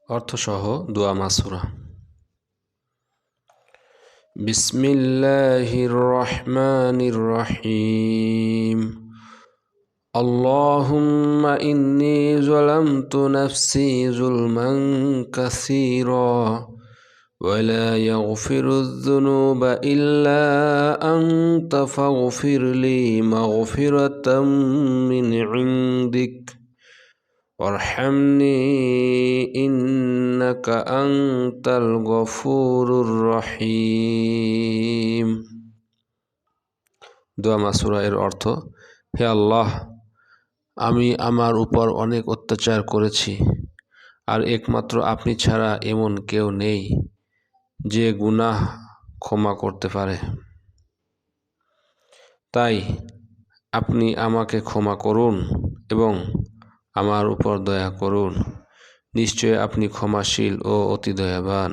অর্থসহ দোয়া মাসুরা। বিসমিল্লাহির রহমানির রহিম। আল্লাহুম্মা ইন্নী যালামতু নাফসি যুলমান কাসীরা ওয়া লা ইয়াগফিরুয যুনুবা ইল্লা আনতা ফাগফিরলি মাগফিরাতাম মিন ইনদিক ওয়ারহামনি ইন্নাকা আনতাল গফুরুর রহিম। দোয়া মাসুরা এর অর্থ: হে আল্লাহ, আমি আমার উপর অনেক অত্যাচার করেছি, আর একমাত্র আপনি ছাড়া এমন কেউ নেই যে গুনাহ ক্ষমা করতে পারে। তাই আপনি আমাকে ক্ষমা করুন এবং আমার উপর দয়া করুন। নিশ্চয় আপনি ক্ষমাশীল ও অতি দয়াবান।